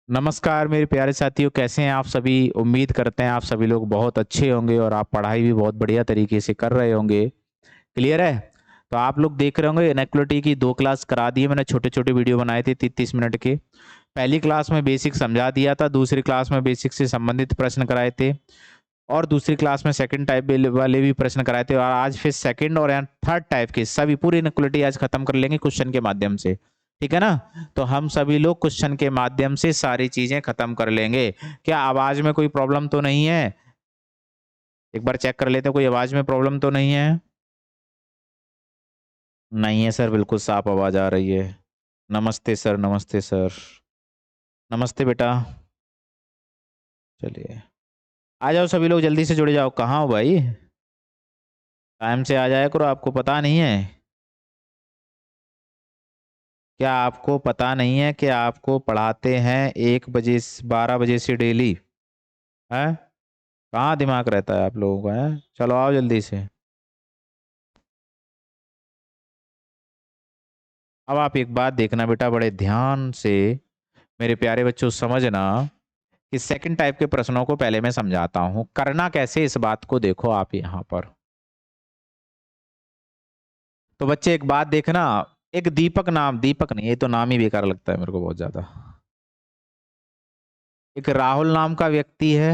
नमस्कार मेरे प्यारे साथियों, कैसे हैं आप सभी? उम्मीद करते हैं आप सभी लोग बहुत अच्छे होंगे और आप पढ़ाई भी बहुत बढ़िया तरीके से कर रहे होंगे। क्लियर है? तो आप लोग देख रहे होंगे इनइक्वालिटी की 2 क्लास करा दी है मैंने, छोटे-छोटे वीडियो बनाए थे 30-30 मिनट के। पहली क्लास में बेसिक समझा दिया था, दूसरी क्लास में बेसिक से संबंधित प्रश्न कराए थे और दूसरी क्लास में सेकंड टाइप वाले भी प्रश्न कराए थे और आज फिर सेकंड और थर्ड टाइप के सभी पूरी इनइक्वालिटी आज खत्म कर लेंगे क्वेश्चन के माध्यम से। ठीक है ना? तो हम सभी लोग क्वेश्चन के माध्यम से सारी चीजें खत्म कर लेंगे। क्या आवाज में कोई प्रॉब्लम तो नहीं है? एक बार चेक कर लेते हैं, कोई आवाज में प्रॉब्लम तो नहीं है? नहीं है सर, बिल्कुल साफ आवाज आ रही है। नमस्ते सर, नमस्ते सर। नमस्ते बेटा। चलिए, आ जाओ सभी लोग, जल्दी से जुड़ जाओ। कहाँ हो भाई? टाइम से आ जाया करो, आपको पता नहीं है? क्या आपको पता नहीं है कि आपको पढ़ाते हैं 1 बजे 12 बजे से डेली? है? कहाँ दिमाग रहता है आप लोगों का? है, चलो आओ जल्दी से। अब आप एक बात देखना बेटा बड़े ध्यान से, मेरे प्यारे बच्चों, समझना कि सेकंड टाइप के प्रश्नों को पहले मैं समझाता हूं करना कैसे। इस बात को देखो आप यहां पर। तो बच्चे एक बात देखना, एक दीपक नाम, दीपक नहीं, ये तो नाम ही बेकार लगता है मेरे को बहुत ज्यादा। एक राहुल नाम का व्यक्ति है,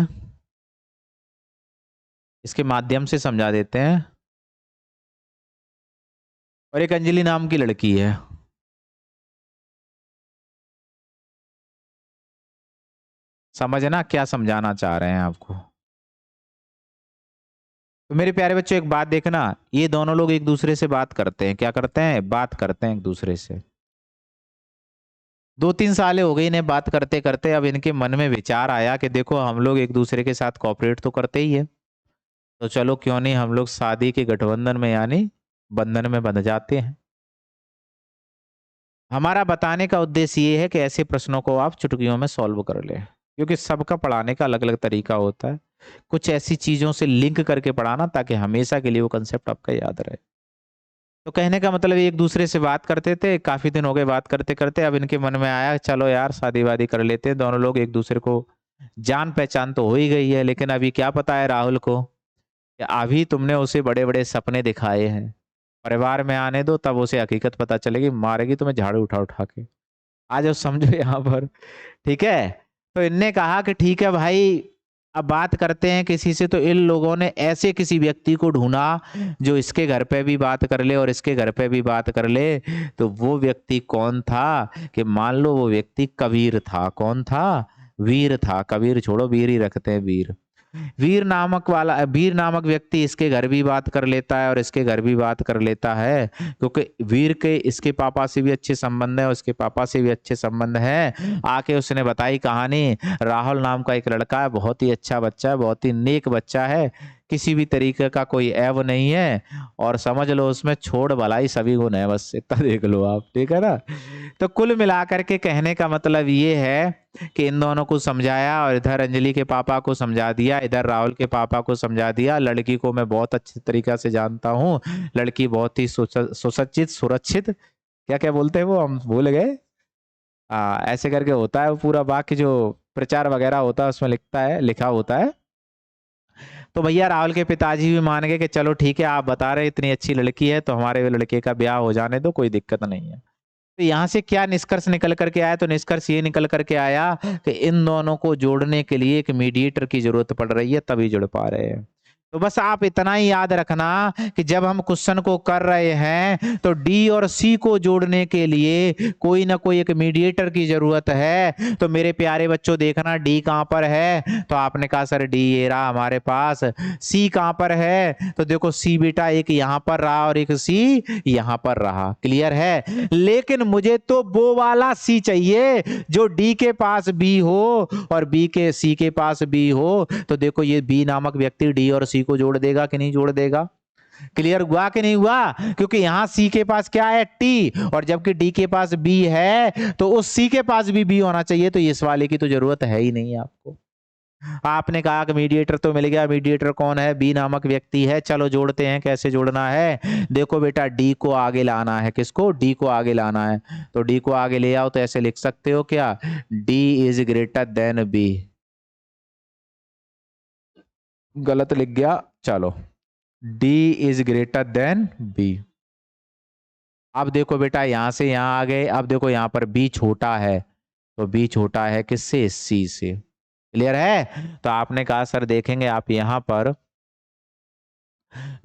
इसके माध्यम से समझा देते हैं। और एक अंजलि नाम की लड़की है। समझना क्या समझाना चाह रहे हैं आपको। तो मेरे प्यारे बच्चों एक बात देखना, ये दोनों लोग एक दूसरे से बात करते हैं। क्या करते हैं? बात करते हैं एक दूसरे से। 2-3 साल हो गई इन्हें बात करते करते। अब इनके मन में विचार आया कि देखो हम लोग एक दूसरे के साथ कॉपरेट तो करते ही है, तो चलो क्यों नहीं हम लोग शादी के गठबंधन में यानी बंधन में बंध जाते हैं। हमारा बताने का उद्देश्य ये है कि ऐसे प्रश्नों को आप चुटकियों में सॉल्व कर लें, क्योंकि सबका पढ़ाने का अलग अलग तरीका होता है। कुछ ऐसी चीजों से लिंक करके पढ़ाना ताकि हमेशा के लिए वो कंसेप्ट आपका याद रहे। तो कहने का मतलब एक दूसरे से बात करते थे, काफी दिन हो गए बात करते करते। अब इनके मन में आया चलो यार शादी वादी कर लेते हैं। दोनों लोग एक दूसरे को जान पहचान तो हो ही गई है, लेकिन अभी क्या पता है राहुल को कि अभी तुमने उसे बड़े बड़े सपने दिखाए हैं। परिवार में आने दो, तब उसे हकीकत पता चलेगी, मारेगी तुम्हें झाड़ू उठा उठा के। आ जाओ समझो यहाँ पर। ठीक है? तो इनने कहा कि ठीक है भाई, अब बात करते हैं किसी से। तो इन लोगों ने ऐसे किसी व्यक्ति को ढूंढा जो इसके घर पे भी बात कर ले और इसके घर पे भी बात कर ले। तो वो व्यक्ति कौन था? कि मान लो वो व्यक्ति कबीर था। कौन था? वीर था। कबीर छोड़ो, वीर ही रखते हैं, वीर। वीर नामक व्यक्ति इसके घर भी बात कर लेता है और इसके घर भी बात कर लेता है, क्योंकि वीर के इसके पापा से भी अच्छे संबंध है और उसके पापा से भी अच्छे संबंध है। आके उसने बताई कहानी। राहुल नाम का एक लड़का है, बहुत ही अच्छा बच्चा है, बहुत ही नेक बच्चा है, किसी भी तरीके का कोई ऐब नहीं है और समझ लो उसमें छोड़ भलाई सभी गुण है, बस इतना देख लो आप। ठीक है ना? तो कुल मिलाकर के कहने का मतलब ये है कि इन दोनों को समझाया और इधर अंजलि के पापा को समझा दिया, इधर राहुल के पापा को समझा दिया। लड़की को मैं बहुत अच्छे तरीका से जानता हूँ, लड़की बहुत ही सुसज्जित, सुरक्षित, क्या क्या बोलते हैं वो, हम भूल गए। ऐसे करके होता है वो पूरा वाक्य जो प्रचार वगैरह होता है उसमें लिखता है, लिखा होता है। तो भैया राहुल के पिताजी भी मान गए कि चलो ठीक है, आप बता रहे इतनी अच्छी लड़की है तो हमारे लड़के का ब्याह हो जाने दो, कोई दिक्कत नहीं है। तो यहाँ से क्या निष्कर्ष निकल करके आया? तो निष्कर्ष ये निकल करके आया कि इन दोनों को जोड़ने के लिए एक मीडिएटर की जरूरत पड़ रही है, तभी जुड़ पा रहे हैं। तो बस आप इतना ही याद रखना कि जब हम क्वेश्चन को कर रहे हैं तो डी और सी को जोड़ने के लिए कोई ना कोई एक मीडिएटर की जरूरत है। तो मेरे प्यारे बच्चों देखना, डी कहां पर है? तो आपने कहा सर डी ये रहा हमारे पास। सी कहां पर है? तो देखो सी बेटा एक यहां पर रहा और एक सी यहां पर रहा। क्लियर है? लेकिन मुझे तो वो वाला सी चाहिए जो डी के पास बी हो और बी के सी के पास बी हो। तो देखो ये बी नामक व्यक्ति डी और सी को जोड़ देगा कि नहीं जोड़ देगा? क्लियर हुआ कि नहीं हुआ? क्योंकि यहां सी के पास क्या है? टी, और जबकि डी के पास बी है तो उस सी के पास भी बी होना चाहिए। तो इस वाले की तो जरूरत है ही नहीं आपको। आपने कहा कि मीडिएटर तो मिल गया, मीडिएटर कौन है? बी नामक व्यक्ति है। चलो जोड़ते हैं, कैसे जोड़ना है? देखो बेटा, डी को आगे लाना है। किसको? डी को आगे लाना है। तो डी को आगे ले आओ, तो ऐसे लिख सकते हो क्या? D is greater than B. गलत लिख गया, चलो। D is greater than B. अब देखो बेटा, यहां से यहां आ गए। अब देखो यहां पर बी छोटा है, तो बी छोटा है किससे? सी से। क्लियर है? तो आपने कहा सर देखेंगे आप यहां पर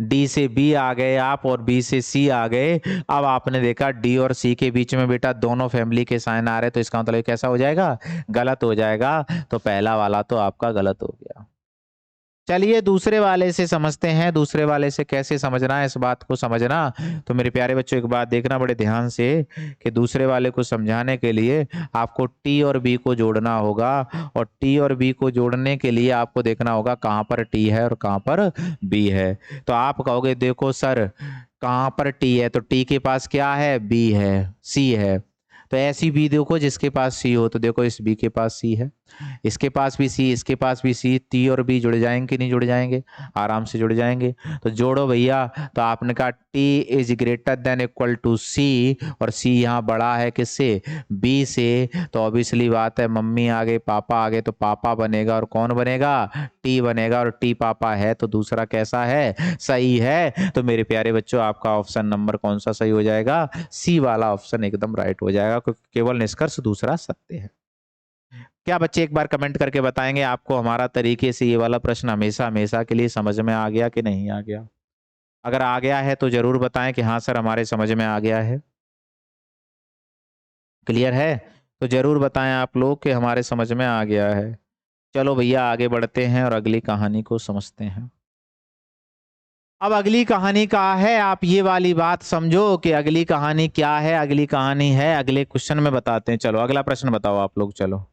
डी से बी आ गए आप, और बी से सी आ गए। अब आपने देखा डी और सी के बीच में बेटा दोनों फैमिली के साइन आ रहे, तो इसका मतलब कैसा हो जाएगा? गलत हो जाएगा। तो पहला वाला तो आपका गलत हो गया। चलिए दूसरे वाले से समझते हैं। दूसरे वाले से कैसे समझना है, इस बात को समझना। तो मेरे प्यारे बच्चों, एक बात देखना बड़े ध्यान से, कि दूसरे वाले को समझाने के लिए आपको टी और बी को जोड़ना होगा। और टी और बी को जोड़ने के लिए आपको देखना होगा कहाँ पर टी है और कहाँ पर बी है। तो आप कहोगे देखो सर, कहाँ पर टी है? तो टी के पास क्या है? बी है, सी है। तो ऐसी बी देखो जिसके पास सी हो। तो देखो इस बी के पास सी है, इसके पास भी सी, इसके पास भी सी। टी और बी जुड़ जाएंगे कि नहीं जुड़ जाएंगे? आराम से जुड़ जाएंगे। तो जोड़ो भैया। तो आपने कहा T is greater than equal to C, और सी यहाँ बड़ा है किससे? बी से। तो ऑब्वियसली बात है, मम्मी आ गए, पापा आ गए, तो पापा बनेगा और कौन बनेगा? टी बनेगा। और टी पापा है, तो दूसरा कैसा है? सही है। तो मेरे प्यारे बच्चों, आपका ऑप्शन नंबर कौन सा सही हो जाएगा? सी वाला ऑप्शन एकदम राइट हो जाएगा, क्योंकि केवल निष्कर्ष दूसरा सत्य है। क्या बच्चे एक बार कमेंट करके बताएंगे आपको हमारा तरीके से ये वाला प्रश्न हमेशा हमेशा के लिए समझ में आ गया कि नहीं आ गया? अगर आ गया है तो जरूर बताएं कि हाँ सर हमारे समझ में आ गया है। क्लियर है? तो जरूर बताएं आप लोग कि हमारे समझ में आ गया है। चलो भैया आगे बढ़ते हैं और अगली कहानी को समझते हैं। अब अगली कहानी का है, आप ये वाली बात समझो कि अगली कहानी क्या है। अगली कहानी है, अगले क्वेश्चन में बताते हैं। चलो अगला प्रश्न बताओ आप लोग। चलो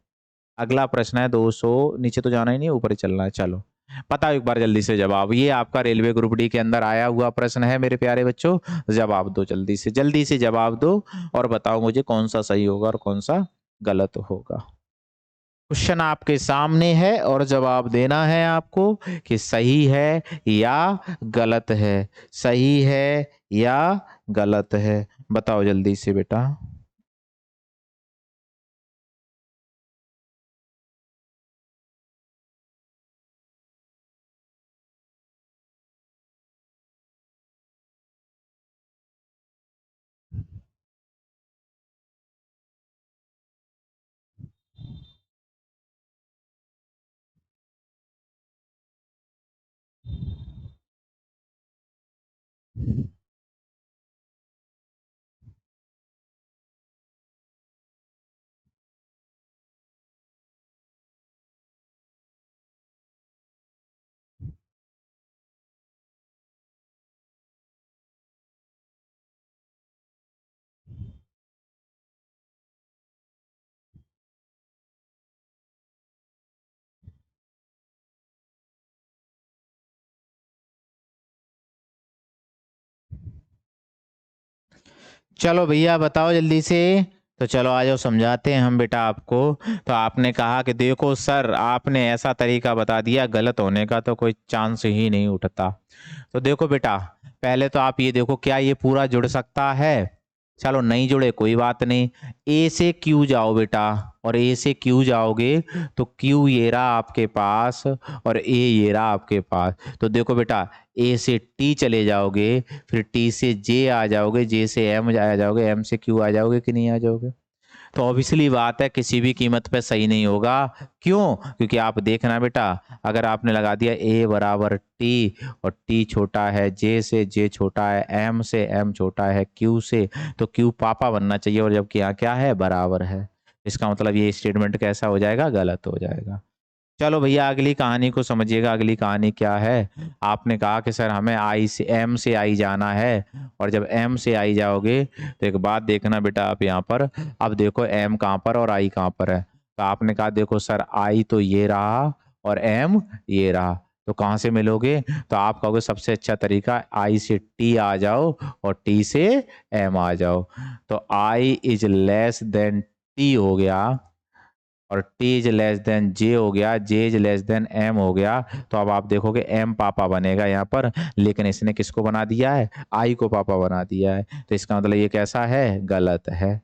अगला प्रश्न है 200, नीचे तो जाना ही नहीं, ऊपर ही चलना है। चलो बताओ एक बार जल्दी से जवाब। ये आपका रेलवे ग्रुप डी के अंदर आया हुआ प्रश्न है मेरे प्यारे बच्चों। जवाब दो जल्दी से जवाब दो, और बताओ मुझे कौन सा सही होगा और कौन सा गलत होगा। क्वेश्चन आपके सामने है और जवाब देना है आपको कि सही है या गलत है। सही है या गलत है, बताओ जल्दी से बेटा। चलो भैया बताओ जल्दी से। तो चलो आ जाओ, समझाते हैं हम बेटा आपको। तो आपने कहा कि देखो सर, आपने ऐसा तरीका बता दिया, गलत होने का तो कोई चांस ही नहीं उठता। तो देखो बेटा, पहले तो आप ये देखो, क्या ये पूरा जुड़ सकता है? चलो नहीं जुड़े कोई बात नहीं। ए से क्यू जाओ बेटा, और ए से क्यू जाओगे तो क्यू ये रहा आपके पास, और ए ये रहा आपके पास। तो देखो बेटा, ए से टी चले जाओगे, फिर टी से जे आ जाओगे, जे से एम आ जाओगे, एम से क्यू आ जाओगे कि नहीं आ जाओगे? तो ऑब्वियसली बात है, किसी भी कीमत पे सही नहीं होगा। क्यों? क्योंकि आप देखना बेटा, अगर आपने लगा दिया ए बराबर टी, और टी छोटा है जे से, जे छोटा है एम से, एम छोटा है क्यू से, तो क्यू पापा बनना चाहिए, और जबकि यहाँ क्या है? बराबर है। इसका मतलब ये स्टेटमेंट कैसा हो जाएगा? गलत हो जाएगा। चलो भैया अगली कहानी को समझिएगा। अगली कहानी क्या है? आपने कहा कि सर हमें आई से एम से आई जाना है, और जब एम से आई जाओगे तो एक बात देखना बेटा आप यहाँ पर। अब देखो एम कहाँ पर और आई कहाँ पर है। तो आपने कहा देखो सर, आई तो ये रहा और एम ये रहा, तो कहाँ से मिलोगे? तो आप कहोगे सबसे अच्छा तरीका, आई से टी आ जाओ और टी से एम आ जाओ। तो I is less then T हो गया, और टी इज लेस देन जे हो गया, जे इज लेस देन एम हो गया, तो अब आप देखोगे एम पापा बनेगा यहाँ पर, लेकिन इसने किसको बना दिया है, आई को पापा बना दिया है, तो इसका मतलब ये कैसा है, गलत है।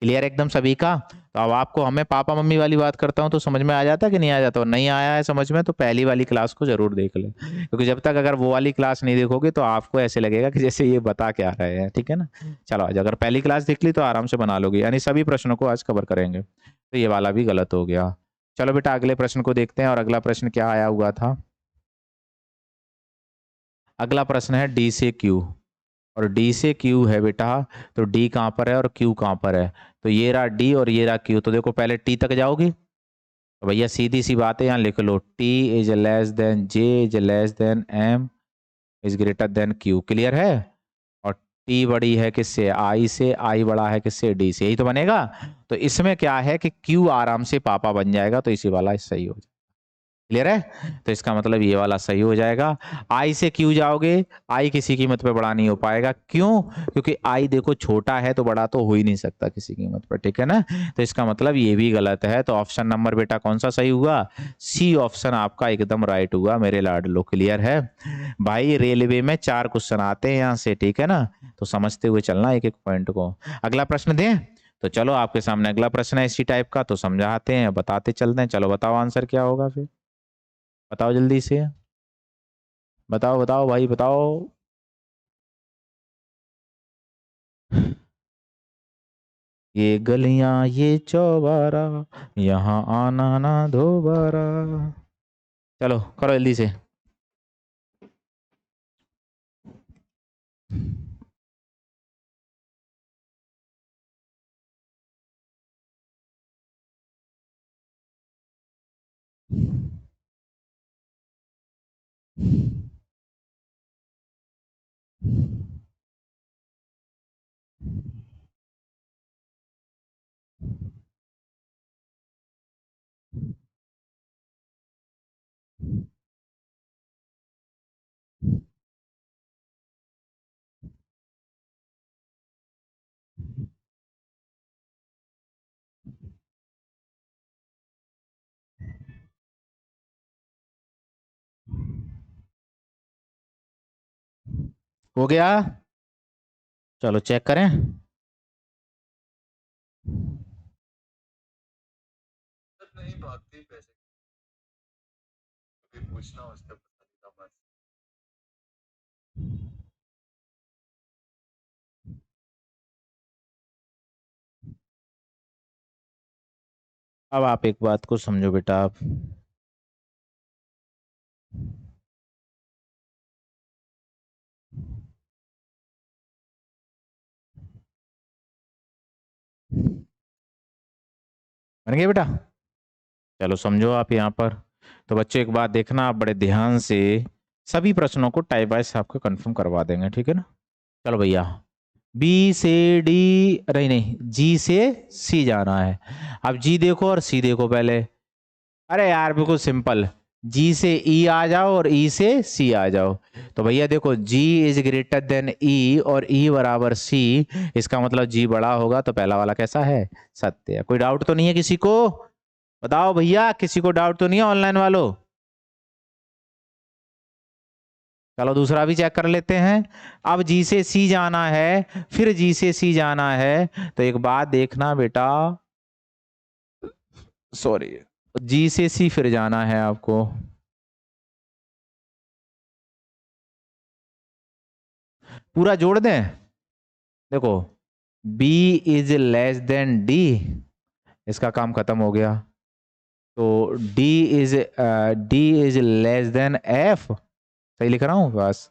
क्लियर एकदम सभी का। तो अब आपको हमें पापा मम्मी वाली बात करता हूँ तो समझ में आ जाता है कि नहीं आ जाता, और नहीं आया है समझ में तो पहली वाली क्लास को जरूर देख ले, क्योंकि जब तक अगर वो वाली क्लास नहीं देखोगे तो आपको ऐसे लगेगा कि जैसे ये बता क्या रहे हैं, ठीक है ना। चलो आज अगर पहली क्लास देख ली तो आराम से बना लोगे, यानी सभी प्रश्नों को आज कवर करेंगे, तो ये वाला भी गलत हो गया। चलो बेटा अगले प्रश्न को देखते हैं, और अगला प्रश्न क्या आया हुआ था। अगला प्रश्न है डी से क्यू, और डी से क्यू है बेटा, तो डी कहाँ पर है और क्यू कहाँ पर है, तो ये रहा डी और ये रहा क्यू, तो देखो पहले टी तक जाओगे, तो भैया सीधी सी बात है, यहाँ लिख लो T is less than J is less than M is greater than Q, clear है। और टी बड़ी है किससे, आई से, आई बड़ा है किससे, डी से, यही तो बनेगा। तो इसमें क्या है कि क्यू आराम से पापा बन जाएगा, तो इसी वाला सही हो जाएगा, क्लियर है। तो इसका मतलब ये वाला सही हो जाएगा। आई से क्यू जाओगे, आई किसी कीमत पे बड़ा नहीं हो पाएगा, क्यों, क्योंकि आई देखो छोटा है तो बड़ा तो हो ही नहीं सकता किसी कीमत पर, ठीक है ना। तो इसका मतलब ये भी गलत है, तो ऑप्शन नंबर बेटा कौन सा सही हुआ, सी ऑप्शन आपका एकदम राइट हुआ मेरे लाडलो, क्लियर है। भाई रेलवे में 4 क्वेश्चन आते हैं यहाँ से, ठीक है ना, तो समझते हुए चलना एक एक पॉइंट को। अगला प्रश्न दें, तो चलो आपके सामने अगला प्रश्न है इसी टाइप का, तो समझाते हैं बताते चलते हैं, चलो बताओ आंसर क्या होगा फिर, बताओ जल्दी से, बताओ बताओ भाई बताओ। ये गलियां ये चौबारा, यहाँ आना ना दोबारा। चलो करो जल्दी से। हो गया, चलो चेक करें। नहीं भागती पैसे कभी पूछना उसका पसंदीदा बस। अब आप एक बात को समझो बेटा, आप बन गए बेटा, चलो समझो आप यहाँ पर। तो बच्चों एक बात देखना, आप बड़े ध्यान से सभी प्रश्नों को टाइप वाइज आपको कंफर्म करवा देंगे, ठीक है ना। चलो भैया, बी से डी, नहीं नहीं, जी से सी जाना है। अब जी देखो और सी देखो पहले, अरे यार बिल्कुल सिंपल, जी से ई आ जाओ और ई से सी आ जाओ। तो भैया देखो जी इज ग्रेटर देन ई और ई बराबर सी, इसका मतलब जी बड़ा होगा, तो पहला वाला कैसा है, सत्य है। कोई डाउट तो नहीं है किसी को, बताओ भैया, किसी को डाउट तो नहीं है ऑनलाइन वालों। चलो दूसरा भी चेक कर लेते हैं। अब जी से सी जाना है, फिर जी से सी जाना है, तो एक बात देखना बेटा, सॉरी, जी से सी फिर जाना है आपको, पूरा जोड़ दें। देखो B is less than D, इसका काम खत्म हो गया, तो D is less than F, सही लिख रहा हूं बस।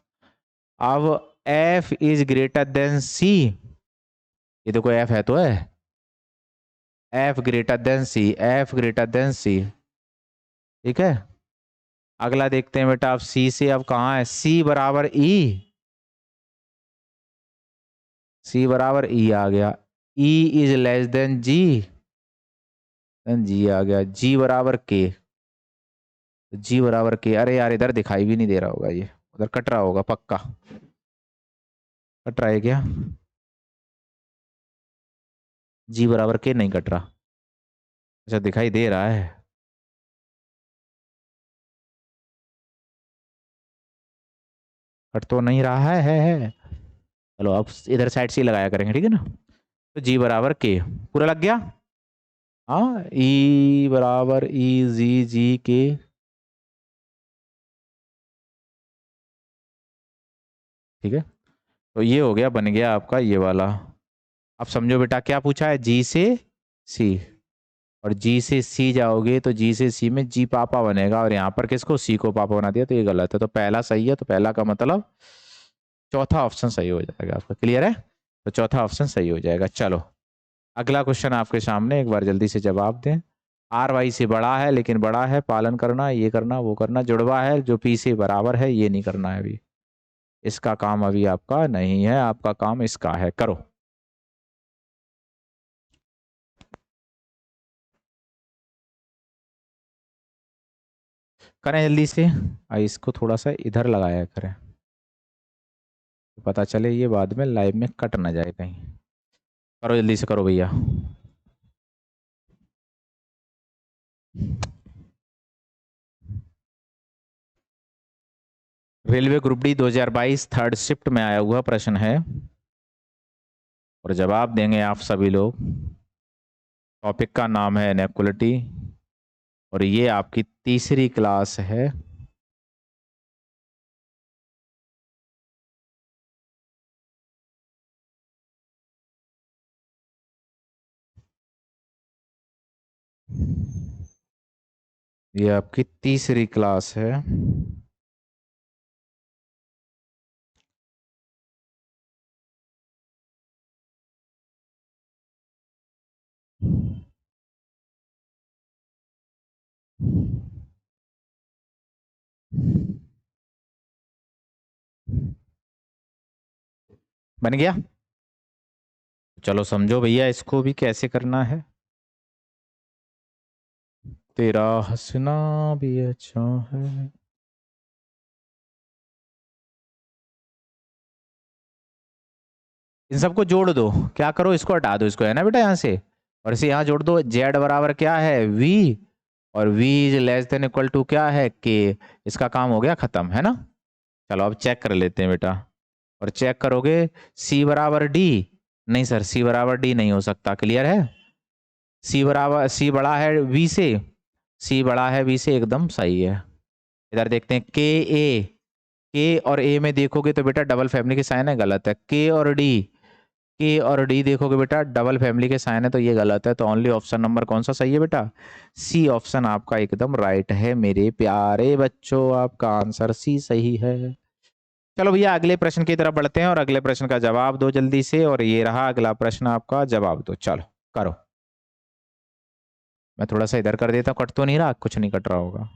अब F is greater than C, ये देखो एफ है तो है, F greater than C, F greater than C, ठीक है। अगला देखते हैं बेटा, अब सी से अब कहाँ है, सी बराबर ई, सी बराबर ई आ गया, ई इज लेस देन जी, जी आ गया, जी बराबर के, जी बराबर के, अरे यार इधर दिखाई भी नहीं दे रहा होगा, ये उधर कट रहा होगा पक्का, कट रहा है क्या, जी बराबर के नहीं कट रहा, अच्छा दिखाई दे रहा है। कट तो नहीं रहा है। चलो अब इधर साइड से ही लगाया करेंगे, ठीक है ना। तो जी बराबर के, पूरा लग गया। हाँ, ई बराबर ई जी जी के। ठीक है, तो ये हो गया, बन गया आपका ये वाला। अब समझो बेटा क्या पूछा है, जी से सी। और जी से सी जाओगे तो जी से सी में जी पापा बनेगा, और यहाँ पर किसको, सी को पापा बना दिया, तो ये गलत है। तो पहला सही है, तो पहला का मतलब चौथा ऑप्शन सही हो जाएगा आपका। क्लियर है, तो चौथा ऑप्शन सही हो जाएगा। चलो अगला क्वेश्चन आपके सामने, एक बार जल्दी से जवाब दें। आर वाई से बड़ा है, लेकिन बड़ा है, पालन करना, ये करना वो करना, जुड़वा है जो पी से बराबर है, ये नहीं करना है अभी। इसका काम अभी आपका नहीं है, आपका काम इसका है, करो। करें जल्दी से। इसको थोड़ा सा इधर लगाया करें, तो पता चले ये बाद में लाइव में कट ना जाए कहीं। करो जल्दी से करो भैया। Railway group D 2022 third shift में आया हुआ प्रश्न है, और जवाब देंगे आप सभी लोग। टॉपिक का नाम है इनइक्वालिटी, और ये आपकी तीसरी क्लास है। ये आपकी तीसरी क्लास है। बन गया। चलो समझो भैया इसको भी कैसे करना है। तेरा हंसना भी अच्छा है। इन सबको जोड़ दो, क्या करो, इसको हटा दो, इसको है ना बेटा यहाँ से, और इसे यहाँ जोड़ दो। जेड बराबर क्या है, वी, और V is less than equal to क्या है, के। इसका काम हो गया खत्म, है ना। चलो अब चेक कर लेते हैं बेटा, और चेक करोगे। सी बराबर डी, नहीं सर, सी बराबर डी नहीं हो सकता। क्लियर है, सी बराबर, सी बड़ा है वी से, सी बड़ा है वी से, एकदम सही है। इधर देखते हैं के ए, के और ए में देखोगे तो बेटा डबल फैमिली के साइन है, गलत है। के और डी, के और डी देखोगे बेटा डबल फैमिली के साइन है, तो ये गलत है। तो ओनली ऑप्शन नंबर कौन सा सही है बेटा, सी ऑप्शन आपका एकदम राइट है मेरे प्यारे बच्चों, आपका आंसर सी सही है। चलो भैया अगले प्रश्न की तरफ बढ़ते हैं, और अगले प्रश्न का जवाब दो जल्दी से, और ये रहा अगला प्रश्न आपका, जवाब दो, चलो करो। मैं थोड़ा सा इधर कर देता हूँ, कट तो नहीं रहा, कुछ नहीं कट रहा होगा,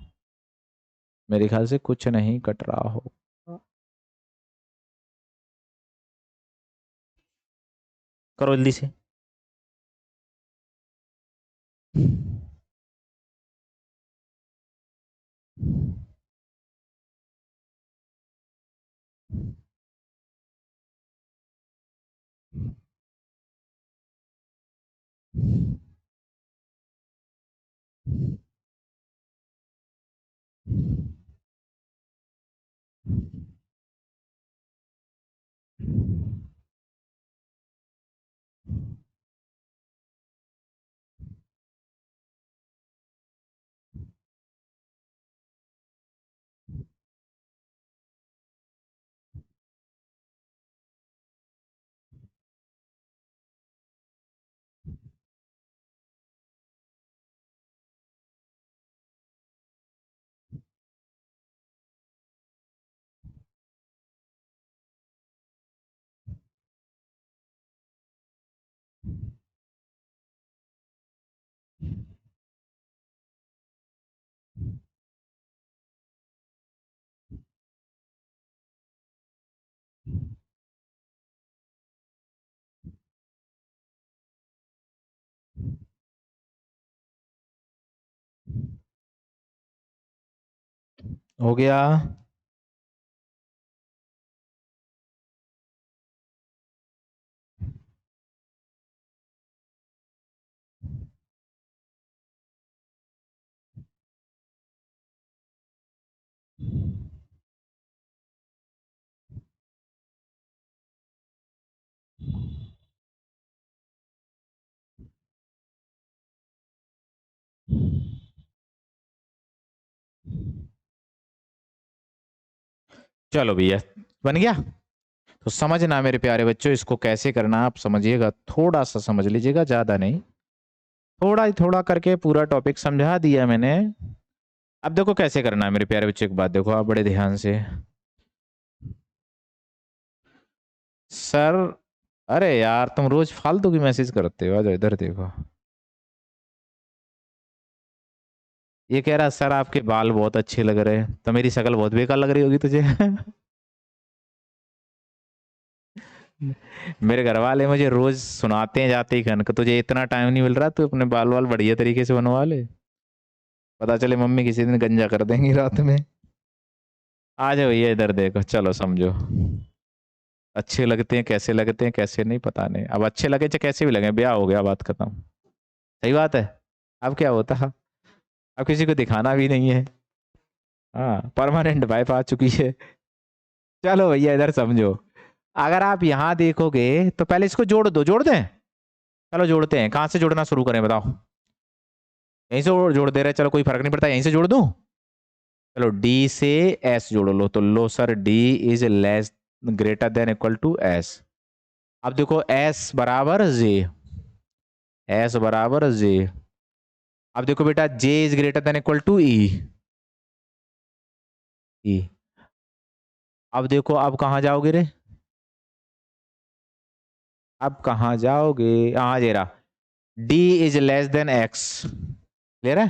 मेरे ख्याल से कुछ नहीं कट रहा होगा। करो जल्दी से। हो गया। चलो भैया बन गया। तो समझना मेरे प्यारे बच्चों, इसको कैसे करना आप समझिएगा, थोड़ा सा समझ लीजिएगा, ज्यादा नहीं, थोड़ा ही थोड़ा करके पूरा टॉपिक समझा दिया मैंने। अब देखो कैसे करना है मेरे प्यारे बच्चों, एक बात देखो आप बड़े ध्यान से। सर, अरे यार तुम रोज फालतू की मैसेज करते हो, आ जाओ इधर देखो। ये कह रहा सर आपके बाल बहुत अच्छे लग रहे हैं, तो मेरी शक्ल बहुत बेकार लग रही होगी तुझे। मेरे घर वाले मुझे रोज सुनाते हैं जाते ही, खन तुझे इतना टाइम नहीं मिल रहा, तू अपने बाल वाल बढ़िया तरीके से बनवा ले, पता चले मम्मी किसी दिन गंजा कर देंगी रात में। आ जाओ भैया इधर देखो, चलो समझो। अच्छे लगते हैं, कैसे लगते हैं कैसे नहीं पता नहीं, अब अच्छे लगे चाहे कैसे भी लगे, ब्याह हो गया, बात खत्म। सही बात है। अब क्या होता है, अब किसी को दिखाना भी नहीं है। हाँ, परमानेंट वाइफ आ चुकी है। चलो भैया इधर समझो। अगर आप यहाँ देखोगे तो पहले इसको जोड़ दो, जोड़ दें। चलो जोड़ते हैं, कहाँ से जोड़ना शुरू करें बताओ। यहीं से जोड़ दे रहे, चलो कोई फर्क नहीं पड़ता, यहीं से जोड़ दूं। चलो डी से एस जोड़ लो, तो लो sir D is less greater than equal to S. अब देखो एस बराबर जे, एस बराबर जे। अब देखो बेटा J is greater than equal to E, E. अब देखो अब कहाँ जाओगे रे, अब कहाँ जाओगे, हाँ ये रहा, D is less than X, clear है,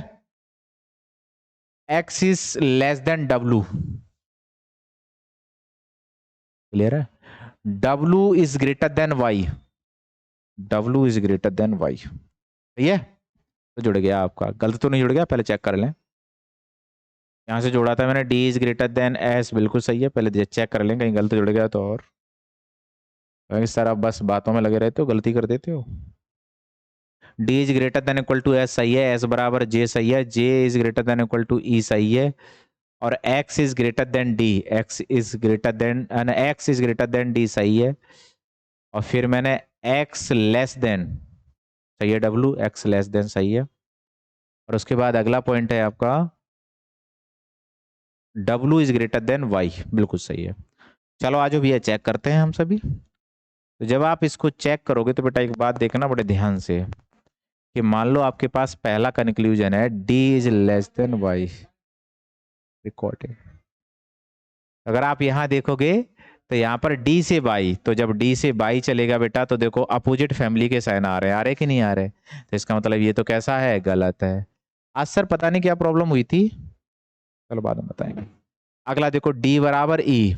X is less than W, clear है, W is greater than Y, W is greater than Y. सही है, तो जुड़ गया आपका, गलत तो नहीं जुड़ गया, पहले चेक कर लें। यहाँ से जोड़ा था मैंने, D is greater then S, बिल्कुल सही है, पहले चेक कर लें कहीं गलत जुड़ गया तो। और सर आप बस बातों में लगे रहते हो, गलती कर देते हो। D is greater than equal to S सही है, एस बराबर जे सही है, J is greater than equal to E सही है, और X is greater than D, X is greater than, X is greater than D सही है, और फिर मैंने एक्स लेस देन सही है, डब्लू एक्स लेस देन सही है, और उसके बाद अगला पॉइंट है आपका W is greater than Y, बिल्कुल सही है। चलो आज भैया चेक करते हैं हम सभी। तो जब आप इसको चेक करोगे तो बेटा एक बात देखना बड़े ध्यान से, कि मान लो आपके पास पहला कंक्लूजन है D is less than Y, recording. अगर आप यहां देखोगे तो यहां पर डी से बाई, तो जब डी से बाई चलेगा बेटा तो देखो अपोजिट फैमिली के साइन आ रहे कि नहीं आ रहे, तो इसका मतलब ये तो कैसा है, गलत है। आज सर पता नहीं क्या प्रॉब्लम हुई थी, चलो बाद में बताएंगे। अगला देखो डी बराबर ई,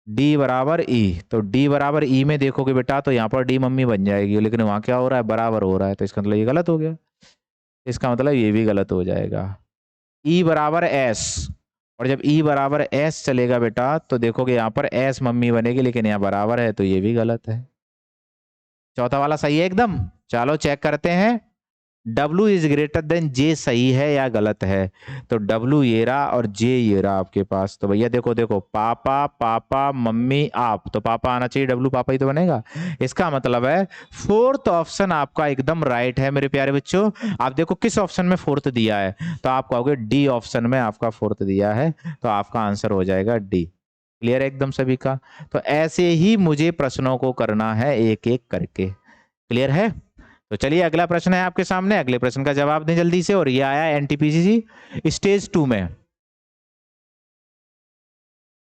डी बराबर ई, तो डी बराबर ई में देखोगे बेटा तो यहाँ पर डी मम्मी बन जाएगी, लेकिन वहां क्या हो रहा है, बराबर हो रहा है, तो इसका मतलब ये गलत हो गया, इसका मतलब ये भी गलत हो जाएगा। ई बराबर एस, और जब ई बराबर एस चलेगा बेटा तो देखोगे यहाँ पर एस मम्मी बनेगी, लेकिन यहाँ बराबर है तो ये भी गलत है। चौथा वाला सही है एकदम। चलो चेक करते हैं, डब्लू इज ग्रेटर देन जे सही है या गलत है, तो डब्लू ये रहा और जे ये रहा आपके पास, तो भैया देखो देखो पापा पापा मम्मी आप, तो पापा आना चाहिए, डब्लू पापा ही तो बनेगा। इसका मतलब है फोर्थ ऑप्शन आपका एकदम राइट है मेरे प्यारे बच्चों। आप देखो किस ऑप्शन में फोर्थ दिया है, तो आप कहोगे डी ऑप्शन में आपका फोर्थ दिया है, तो आपका आंसर हो जाएगा डी। क्लियर है एकदम सभी का। तो ऐसे ही मुझे प्रश्नों को करना है एक एक करके, क्लियर है। तो चलिए अगला प्रश्न है आपके सामने, अगले प्रश्न का जवाब दें जल्दी से, और ये आया एनटीपीसी स्टेज 2 में।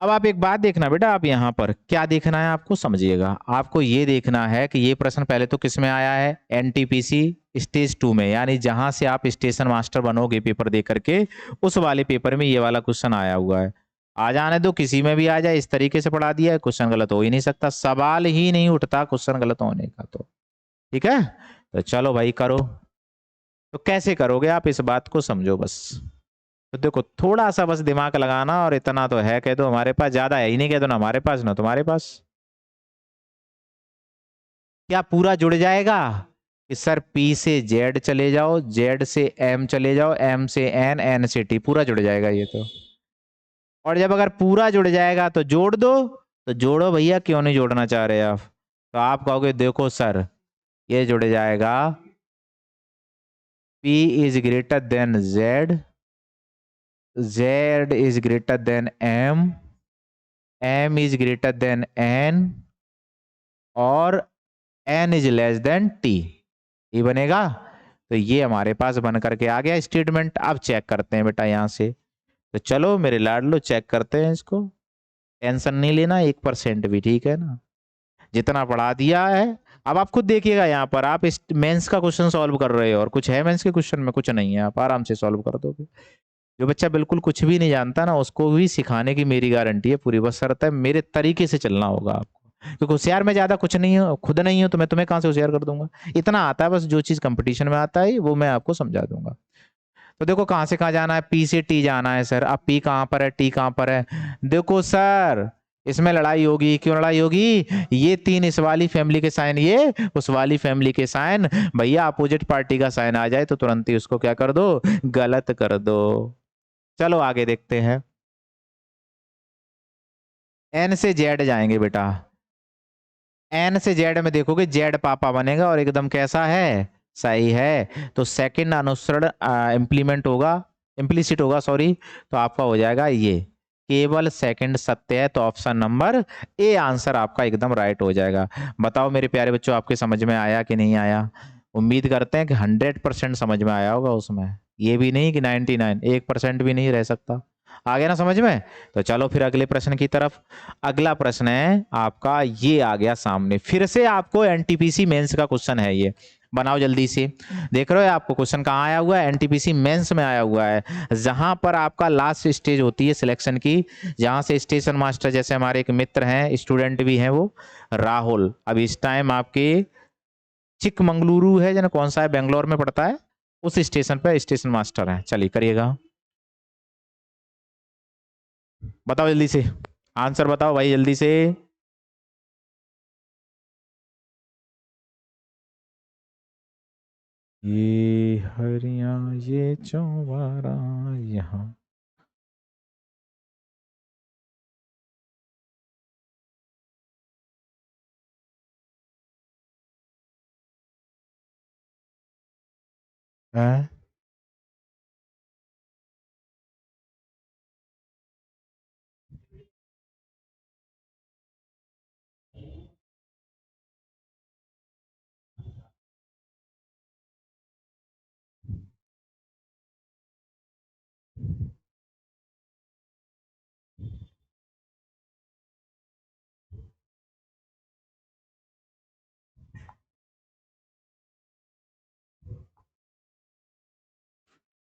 अब आप एक बात देखना बेटा, आप यहां पर क्या देखना है आपको, समझिएगा, आपको ये देखना है कि ये प्रश्न पहले तो किस में आया है, एनटीपीसी स्टेज 2 में, यानी जहां से आप स्टेशन मास्टर बनोगे पेपर दे करके, उस वाले पेपर में ये वाला क्वेश्चन आया हुआ है। आ जाने दो, किसी में भी आ जाए, इस तरीके से पढ़ा दिया है, क्वेश्चन गलत हो ही नहीं सकता, सवाल ही नहीं उठता क्वेश्चन गलत होने का, तो ठीक है। तो चलो भाई करो, तो कैसे करोगे आप इस बात को समझो बस। तो देखो थोड़ा सा बस दिमाग लगाना, और इतना तो है कह दो हमारे पास, ज्यादा है ही नहीं कह दो, ना हमारे पास ना तुम्हारे पास। क्या पूरा जुड़ जाएगा कि सर पी से जेड चले जाओ, जेड से एम चले जाओ, एम से एन, एन से टी, पूरा जुड़ जाएगा ये तो। और जब अगर पूरा जुड़ जाएगा तो जोड़ दो, तो जोड़ो भैया, क्यों नहीं जोड़ना चाह रहे आप, तो आप कहोगे देखो सर ये जुड़ जाएगा, P is greater than Z, Z is greater than M, m is greater then n और n is less then t, ये बनेगा। तो ये हमारे पास बन करके आ गया स्टेटमेंट। अब चेक करते हैं बेटा यहां से। तो चलो मेरे लाडलो चेक करते हैं इसको, टेंशन नहीं लेना 1% भी, ठीक है ना। जितना पढ़ा दिया है, अब आप खुद देखिएगा यहाँ पर, आप इस मेंस का क्वेश्चन सॉल्व कर रहे हो और कुछ है मेंस के क्वेश्चन में? कुछ नहीं है, आप आराम से सॉल्व कर दोगे। जो बच्चा बिल्कुल कुछ भी नहीं जानता ना, उसको भी सिखाने की मेरी गारंटी है पूरी, बस शर्त है मेरे तरीके से चलना होगा आपको। क्योंकि होशियार में ज्यादा कुछ नहीं हो, खुद नहीं हो तो मैं तुम्हें कहां से होशियार कर दूंगा। इतना आता है बस, जो चीज कंपटीशन में आता है वो मैं आपको समझा दूंगा। तो देखो कहां से कहां जाना है, पी से टी जाना है सर। अब पी कहां पर है, टी कहां पर है? देखो सर, इसमें लड़ाई होगी। क्यों लड़ाई होगी? ये तीन इस वाली फैमिली के साइन, ये उस वाली फैमिली के साइन। भैया अपोजिट पार्टी का साइन आ जाए तो तुरंत ही उसको क्या कर दो, गलत कर दो। चलो आगे देखते हैं। एन से जेड जाएंगे बेटा। एन से जेड में देखोगे जेड पापा बनेगा और एकदम कैसा है, सही है। तो सेकंड अनुसरण इम्प्लीमेंट होगा, इम्प्लीसिट होगा सॉरी। तो आपका हो जाएगा ये, केवल सेकंड सत्य है। तो ऑप्शन नंबर ए आंसर आपका एकदम राइट हो जाएगा। बताओ मेरे प्यारे बच्चों, आपके समझ में आया कि नहीं आया? उम्मीद करते हैं कि 100% समझ में आया होगा उसमें। ये भी नहीं कि 99, 1% भी नहीं रह सकता। आ गया ना समझ में? तो चलो फिर अगले प्रश्न की तरफ। अगला प्रश्न है आपका, ये आ गया सामने, फिर से आपको एनटीपीसी मेंस का क्वेश्चन है ये। बनाओ जल्दी से। देख रहे हो आपको क्वेश्चन कहाँ आया हुआ है? एनटीपीसी मेंस में आया हुआ है, जहां पर आपका लास्ट स्टेज होती है सिलेक्शन की, जहां से स्टेशन मास्टर, जैसे हमारे एक मित्र हैं, स्टूडेंट भी हैं वो, राहुल, अब इस टाइम आपके चिकमंगलुरु है जना, कौन सा है, बेंगलोर में पड़ता है, उस स्टेशन पर स्टेशन मास्टर है। चलिए करिएगा, बताओ जल्दी से, आंसर बताओ भाई जल्दी से। ये हरिया ये चौबारा यहाँ। है?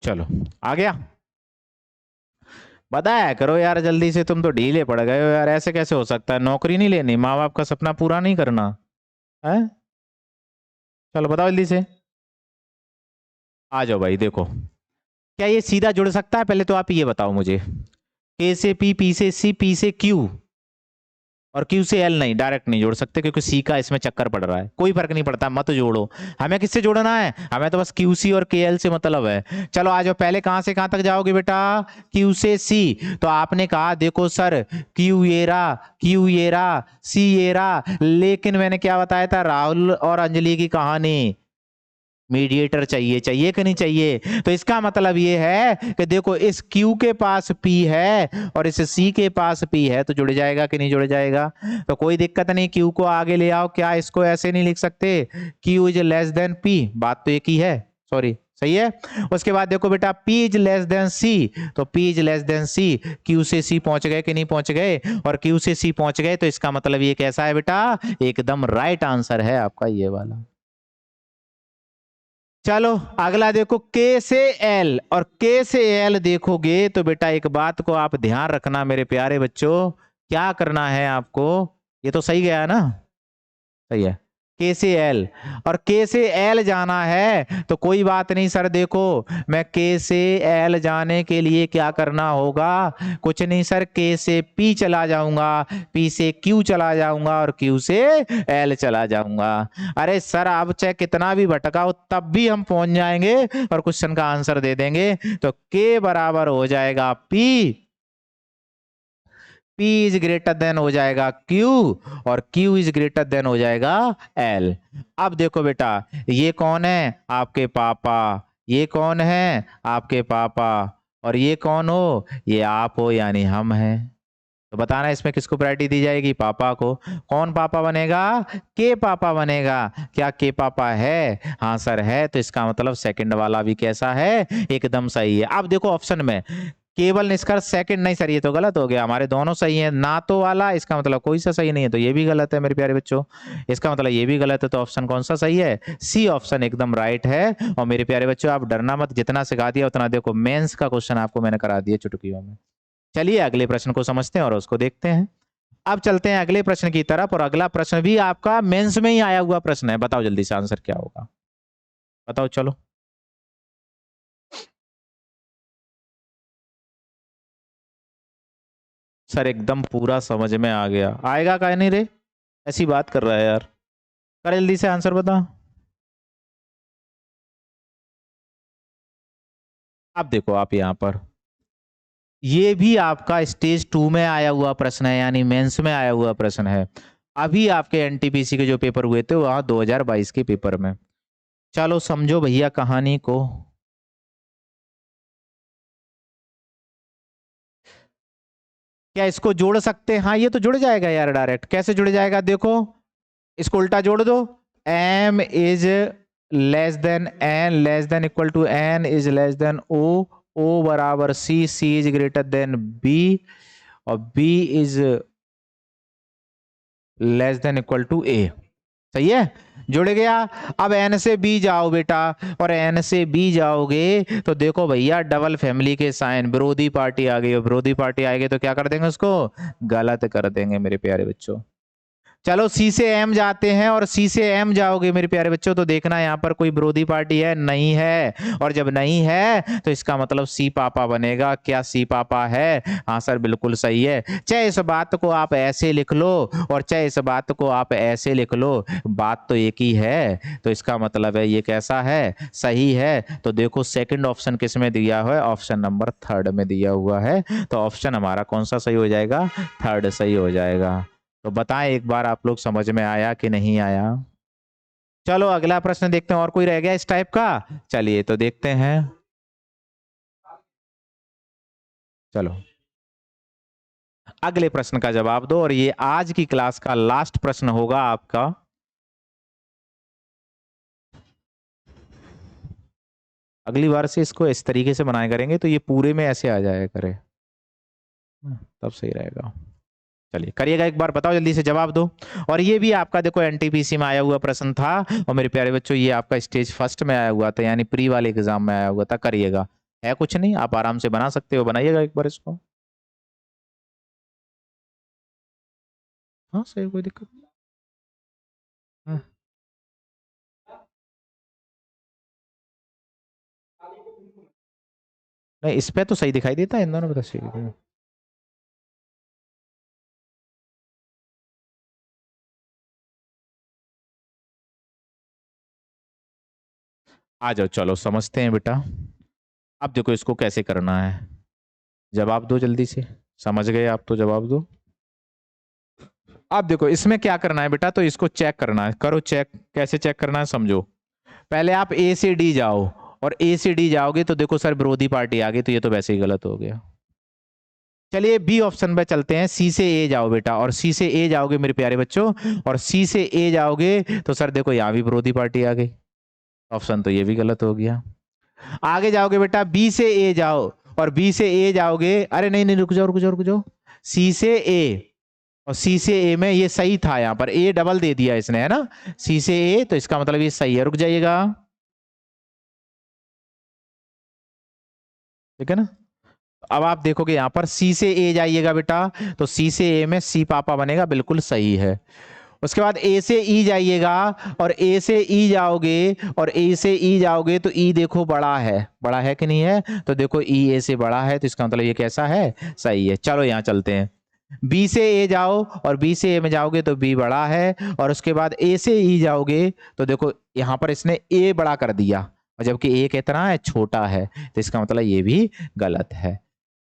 चलो आ गया। बताया करो यार जल्दी से, तुम तो ढीले पड़ गए हो यार, ऐसे कैसे हो सकता है? नौकरी नहीं लेनी, माँ बाप का सपना पूरा नहीं करना है? चलो बताओ जल्दी से। आ जाओ भाई देखो, क्या ये सीधा जुड़ सकता है? पहले तो आप ये बताओ मुझे, के से पी से सी, पी से क्यू और क्यू से एल नहीं, डायरेक्ट नहीं जोड़ सकते क्योंकि सी का इसमें चक्कर पड़ रहा है। कोई फर्क नहीं पड़ता, मत जोड़ो। हमें किससे जोड़ना है? हमें तो बस क्यू सी और के एल से मतलब है। चलो आ जाओ, पहले कहां से कहां तक जाओगे बेटा? क्यू से सी। तो आपने कहा देखो सर, क्यू ये रहा, क्यू ये रहा, सी ये रहा, लेकिन मैंने क्या बताया था, राहुल और अंजलि की कहानी, मीडिएटर चाहिए, चाहिए कि नहीं चाहिए? तो इसका मतलब ये है कि देखो इस Q के पास P है और इस C के पास P है, तो जुड़ जाएगा कि नहीं जुड़ जाएगा? तो कोई दिक्कत नहीं, Q को आगे ले आओ। क्या इसको ऐसे नहीं लिख सकते, Q is less then P? बात तो एक ही है, सॉरी सही है। उसके बाद देखो बेटा, P is less then C, तो P is less then C, Q से C पहुंच गए कि नहीं पहुंच गए? और Q से C पहुंच गए, तो इसका मतलब ये कैसा है बेटा? एकदम राइट आंसर है आपका ये वाला। चलो अगला देखो, के से एल, और के से एल देखोगे तो बेटा एक बात को आप ध्यान रखना मेरे प्यारे बच्चों, क्या करना है आपको? ये तो सही गया ना? सही है। के से एल, और के से एल जाना है तो कोई बात नहीं सर, देखो मैं के से एल जाने के लिए क्या करना होगा, कुछ नहीं सर, के से पी चला जाऊंगा, पी से क्यू चला जाऊंगा और क्यू से एल चला जाऊंगा। अरे सर आप चाहे कितना भी भटकाओ तब भी हम पहुंच जाएंगे और क्वेश्चन का आंसर दे देंगे। तो के बराबर हो जाएगा P, P is greater then हो जाएगा Q, और Q इज ग्रेटर देन हो जाएगा L। अब देखो बेटा, ये कौन है? आपके पापा। ये कौन है? आपके पापा। और ये कौन हो? ये आप हो, यानी हम हैं। तो बताना इसमें किसको प्रायोरिटी दी जाएगी, पापा को। कौन पापा बनेगा, के पापा बनेगा। क्या के पापा है, हाँ सर है, तो इसका मतलब सेकंड वाला भी कैसा है, एकदम सही है। अब देखो ऑप्शन में केवल निष्कर्ष सेकंड, नहीं सर ये तो गलत हो गया, हमारे दोनों सही है ना तो वाला, इसका मतलब कोई सा सही नहीं है, तो ये भी गलत है मेरे प्यारे बच्चों। इसका मतलब ये भी गलत है, तो ऑप्शन कौन सा सही है, सी ऑप्शन एकदम राइट है। और मेरे प्यारे बच्चों आप डरना मत, जितना सिखा दिया उतना देखो मेंस का क्वेश्चन आपको मैंने करा दिया चुटकियों में। चलिए अगले प्रश्न को समझते हैं और उसको देखते हैं। अब चलते हैं अगले प्रश्न की तरफ, और अगला प्रश्न भी आपका मेंस में ही आया हुआ प्रश्न है। बताओ जल्दी से आंसर क्या होगा, बताओ चलो। सर एकदम पूरा समझ में आ गया, आएगा का नहीं रे, ऐसी बात कर रहा है यार, कर जल्दी से आंसर बता। अब देखो आप यहाँ पर, ये भी आपका स्टेज 2 में आया हुआ प्रश्न है, यानी मेंस में आया हुआ प्रश्न है। अभी आपके एनटीपीसी के जो पेपर हुए थे वहां 2022 के पेपर में। चलो समझो भैया कहानी को। क्या इसको जोड़ सकते हैं, हाँ ये तो जुड़ जाएगा यार डायरेक्ट, कैसे जुड़ जाएगा देखो, इसको उल्टा जोड़ दो, m is less than n, less than equal to n is less than o, o बराबर c, c is greater than b, और b is less than equal to a। सही है, जुड़ गया। अब n से b जाओ बेटा, और n से b जाओगे तो देखो भैया डबल फैमिली के साइन, विरोधी पार्टी आ गई, और विरोधी पार्टी आएगी तो क्या कर देंगे उसको, गलत कर देंगे मेरे प्यारे बच्चों। चलो सी से एम जाते हैं, और सी से एम जाओगे मेरे प्यारे बच्चों तो देखना यहाँ पर कोई विरोधी पार्टी है, नहीं है, और जब नहीं है तो इसका मतलब सी पापा बनेगा। क्या सी पापा है, हाँ सर बिल्कुल सही है। चाहे इस बात को आप ऐसे लिख लो और चाहे इस बात को आप ऐसे लिख लो, बात तो एक ही है, तो इसका मतलब है ये कैसा है, सही है। तो देखो सेकंड ऑप्शन किस में दिया हुआ है, ऑप्शन नंबर थर्ड में दिया हुआ है, तो ऑप्शन हमारा कौन सा सही हो जाएगा, थर्ड सही हो जाएगा। तो बताएं एक बार आप लोग समझ में आया कि नहीं आया। चलो अगला प्रश्न देखते हैं, और कोई रह गया इस टाइप का, चलिए तो देखते हैं। चलो अगले प्रश्न का जवाब दो, और ये आज की क्लास का लास्ट प्रश्न होगा आपका। अगली बार से इसको इस तरीके से बनाया करेंगे तो ये पूरे में ऐसे आ जाया करे, तब सही रहेगा। चलिए करिएगा एक बार, बताओ जल्दी से जवाब दो। और ये भी आपका देखो एनटीपीसी में आया हुआ प्रश्न था, और मेरे प्यारे बच्चों ये आपका स्टेज फर्स्ट में आया हुआ था, यानी प्री वाले एग्जाम में आया हुआ था। करिएगा, है कुछ नहीं, आप आराम से बना सकते हो, बनाइएगा एक बार इसको। हाँ सही, कोई दिक्कत नहीं। हाँ। नहीं इस पे तो सही दिखाई देता है, इन दोनों में तो सही दिखाई। आ जाओ चलो समझते हैं बेटा। अब देखो इसको कैसे करना है, जवाब दो जल्दी से, समझ गए आप तो जवाब दो। अब देखो इसमें क्या करना है बेटा, तो इसको चेक करना है, करो चेक, कैसे चेक करना है समझो। पहले आप ए से डी जाओ, और ए से डी जाओगे तो देखो सर विरोधी पार्टी आ गई, तो ये तो वैसे ही गलत हो गया। चलिए बी ऑप्शन पे चलते हैं, सी से ए जाओ बेटा, और सी से ए जाओगे मेरे प्यारे बच्चों, और सी से ए जाओगे तो सर देखो यहाँ भी विरोधी पार्टी आ गई, ऑप्शन तो ये भी गलत हो गया। आगे जाओगे बेटा, बी से ए जाओ, और बी से ए जाओगे, अरे नहीं नहीं रुक जाओ रुक जाओ रुक जाओ, सी से ए, और सी से ए में ये सही था, यहाँ पर ए डबल दे दिया इसने, है ना, सी से ए, तो इसका मतलब ये सही है, रुक जाइएगा, ठीक है ना। अब आप देखोगे यहाँ पर सी से ए जाइएगा बेटा, तो सी से ए में सी पापा बनेगा, बिल्कुल सही है। उसके बाद ए से ई जाइएगा, और ए से ई जाओगे, और ए से ई जाओगे तो ई देखो बड़ा है, बड़ा है कि नहीं है, तो देखो ई ए से बड़ा है, तो इसका मतलब ये कैसा है, सही है। चलो यहाँ चलते हैं, बी से ए जाओ, और बी से ए में जाओगे तो बी बड़ा है, और उसके बाद ए से ई जाओगे तो देखो यहाँ पर इसने ए बड़ा कर दिया, और जबकि ए कितना है, छोटा है, तो इसका मतलब ये भी गलत है।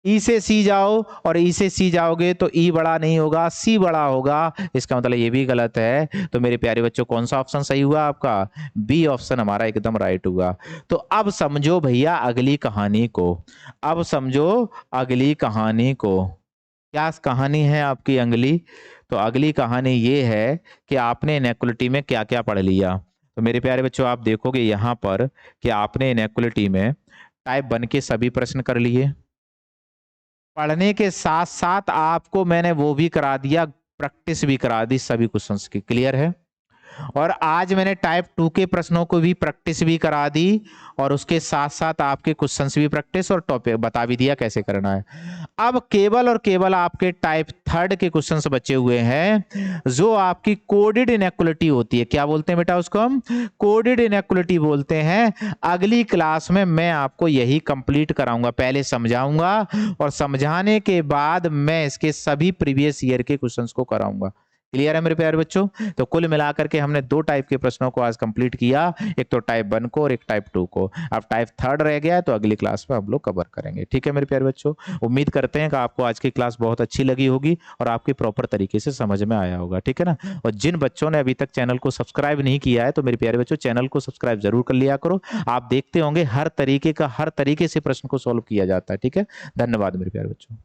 ई से सी जाओ, और ई से सी जाओगे तो ई बड़ा नहीं होगा, सी बड़ा होगा, इसका मतलब ये भी गलत है। तो मेरे प्यारे बच्चों कौन सा ऑप्शन सही हुआ आपका, बी ऑप्शन हमारा एकदम राइट हुआ। तो अब समझो भैया अगली कहानी को, अब समझो अगली कहानी को। क्या कहानी है आपकी अगली? तो अगली कहानी ये है कि आपने इनइक्वालिटी में क्या क्या पढ़ लिया। तो मेरे प्यारे बच्चों, आप देखोगे यहाँ पर कि आपने इनइक्वालिटी में टाइप 1 के सभी प्रश्न कर लिए। पढ़ने के साथ साथ आपको मैंने वो भी करा दिया, प्रैक्टिस भी करा दी सभी क्वेश्चंस की। क्लियर है? और आज मैंने टाइप 2 के प्रश्नों को भी प्रैक्टिस भी करा दी और उसके साथ साथ आपके क्वेश्चंस भी प्रैक्टिस और टॉपिक बता भी दिया कैसे करना है। अब केवल और केवल आपके टाइप 3 के क्वेश्चंस बचे हुए हैं, जो आपकी कोडेड इनइक्वालिटी होती है। क्या बोलते हैं बेटा उसको? हम कोडेड इनइक्वालिटी बोलते हैं। अगली क्लास में मैं आपको यही कंप्लीट कराऊंगा, पहले समझाऊंगा और समझाने के बाद मैं इसके सभी प्रीवियस ईयर के क्वेश्चंस को कराऊंगा। क्लियर है मेरे प्यारे बच्चों? तो कुल मिलाकर के हमने 2 टाइप के प्रश्नों को आज कंप्लीट किया, एक तो टाइप 1 को और एक टाइप 2 को। अब टाइप 3 रह गया है, तो अगली क्लास में हम लोग कवर करेंगे। ठीक है मेरे प्यारे बच्चों, उम्मीद करते हैं कि आपको आज की क्लास बहुत अच्छी लगी होगी और आपकी प्रॉपर तरीके से समझ में आया होगा। ठीक है ना? और जिन बच्चों ने अभी तक चैनल को सब्सक्राइब नहीं किया है, तो मेरे प्यारे बच्चों चैनल को सब्सक्राइब जरूर कर लिया करो। आप देखते होंगे हर तरीके से प्रश्न को सॉल्व किया जाता है। ठीक है? धन्यवाद मेरे प्यारे बच्चों।